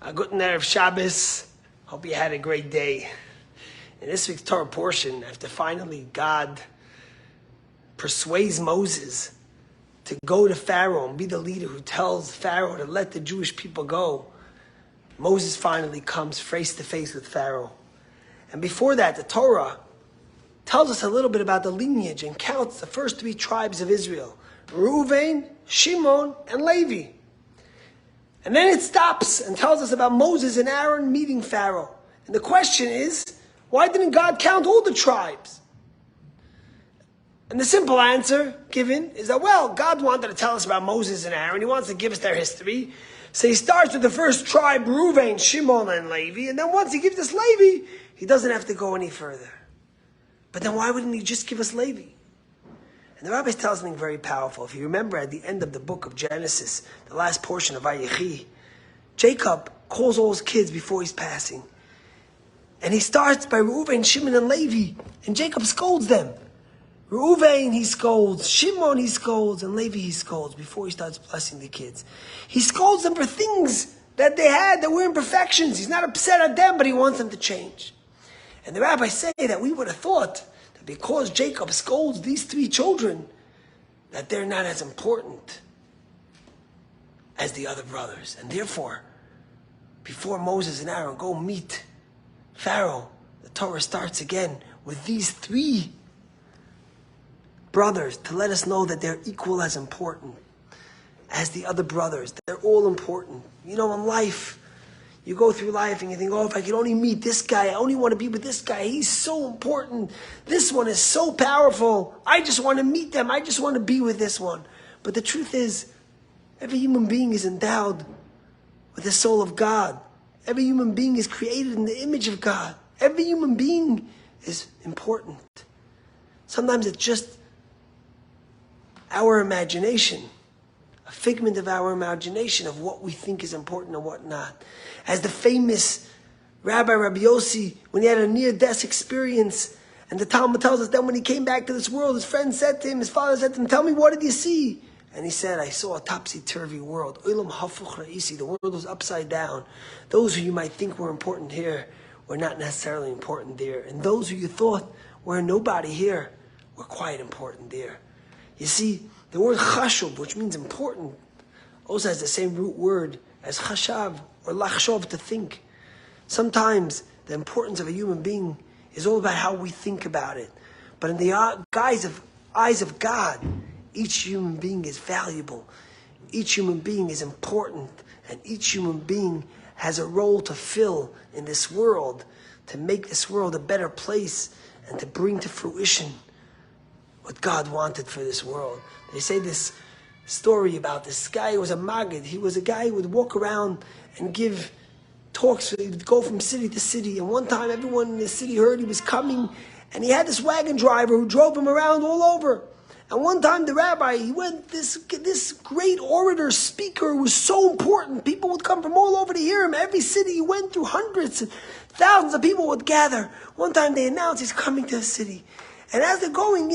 Guten Erev Shabbos. Hope you had a great day. In this week's Torah portion, after finally God persuades Moses to go to Pharaoh and be the leader who tells Pharaoh to let the Jewish people go, Moses finally comes face to face with Pharaoh. And before that, the Torah tells us a little bit about the lineage and counts the first three tribes of Israel: Reuven, Shimon, and Levi. And then it stops and tells us about Moses and Aaron meeting Pharaoh. And the question is, why didn't God count all the tribes? And the simple answer given is that, well, God wanted to tell us about Moses and Aaron. He wants to give us their history. So he starts with the first tribe, Reuven, Shimon, and Levi. And then once he gives us Levi, he doesn't have to go any further. But then why wouldn't he just give us Levi? And the rabbis tell us something very powerful. If you remember at the end of the book of Genesis, the last portion of Vayechi, Jacob calls all his kids before he's passing. And he starts by Reuven, Shimon, and Levi. And Jacob scolds them. Reuven he scolds, Shimon he scolds, and Levi he scolds before he starts blessing the kids. He scolds them for things that they had that were imperfections. He's not upset at them, but he wants them to change. And the rabbis say that we would have thought that because Jacob scolds these three children, that they're not as important as the other brothers. And therefore, before Moses and Aaron go meet Pharaoh, the Torah starts again with these three brothers to let us know that they're equal as important as the other brothers. They're all important. You know, in life, you go through life and you think, oh, if I could only meet this guy, I only want to be with this guy. He's so important. This one is so powerful. I just want to meet them. I just want to be with this one. But the truth is, every human being is endowed with the soul of God. Every human being is created in the image of God. Every human being is important. Sometimes it's just our imagination, a figment of our imagination of what we think is important and what not. As the famous Rabbi Yossi, when he had a near-death experience, and the Talmud tells us that when he came back to this world, his friend said to him, his father said to him, tell me, what did you see? And he said, I saw a topsy-turvy world. Olam hafuch ra'isi. The world was upside down. Those who you might think were important here were not necessarily important there. And those who you thought were nobody here were quite important there. You see, the word chashub, which means important, also has the same root word as chashav or lachshov, to think. Sometimes the importance of a human being is all about how we think about it. But in the eyes of God, each human being is valuable. Each human being is important. And each human being has a role to fill in this world, to make this world a better place and to bring to fruition what God wanted for this world. They say this story about this guy who was a Maggid. He was a guy who would walk around and give talks. He would go from city to city. And one time everyone in the city heard he was coming, and he had this wagon driver who drove him around all over. And one time the rabbi, he went, this great orator, speaker, who was so important. People would come from all over to hear him. Every city he went through, hundreds and thousands of people would gather. One time they announced he's coming to the city. And as they're going,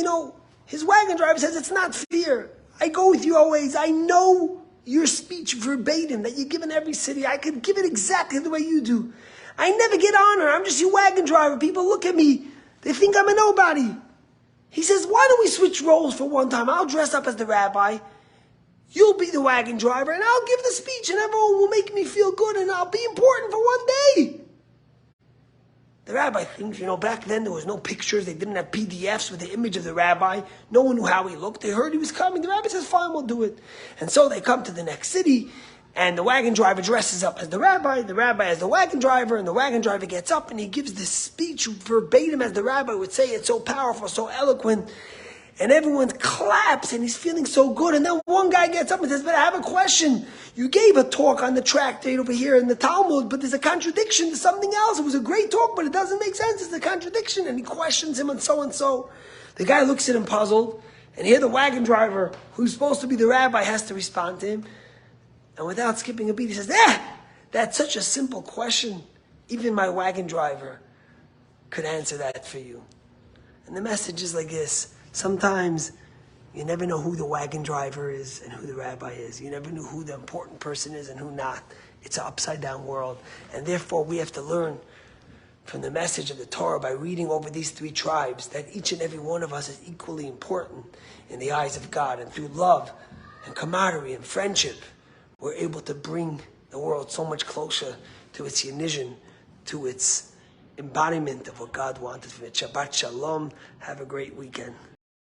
his wagon driver says, it's not fear. I go with you always. I know your speech verbatim that you give in every city. I could give it exactly the way you do. I never get honor. I'm just your wagon driver. People look at me. They think I'm a nobody. He says, why don't we switch roles for one time? I'll dress up as the rabbi. You'll be the wagon driver, and I'll give the speech, and everyone will make me feel good, and I'll be important for one day. The rabbi thinks, back then there was no pictures. They didn't have PDFs with the image of the rabbi. No one knew how he looked. They heard he was coming. The rabbi says, fine, we'll do it. And so they come to the next city, and the wagon driver dresses up as the rabbi as the wagon driver, and the wagon driver gets up and he gives this speech verbatim as the rabbi would say. It's so powerful, so eloquent, and everyone claps, and he's feeling so good. And then one guy gets up and says, but I have a question. You gave a talk on the tractate over here in the Talmud, but there's a contradiction to something else. It was a great talk, but it doesn't make sense. It's a contradiction. And he questions him and so and so. The guy looks at him puzzled, and here the wagon driver, who's supposed to be the rabbi, has to respond to him. And without skipping a beat, he says, that's such a simple question. Even my wagon driver could answer that for you. And the message is like this. Sometimes you never know who the wagon driver is and who the rabbi is. You never know who the important person is and who not. It's an upside down world. And therefore we have to learn from the message of the Torah by reading over these three tribes that each and every one of us is equally important in the eyes of God. And through love and camaraderie and friendship, we're able to bring the world so much closer to its yenision, to its embodiment of what God wanted from it. Shabbat Shalom. Have a great weekend.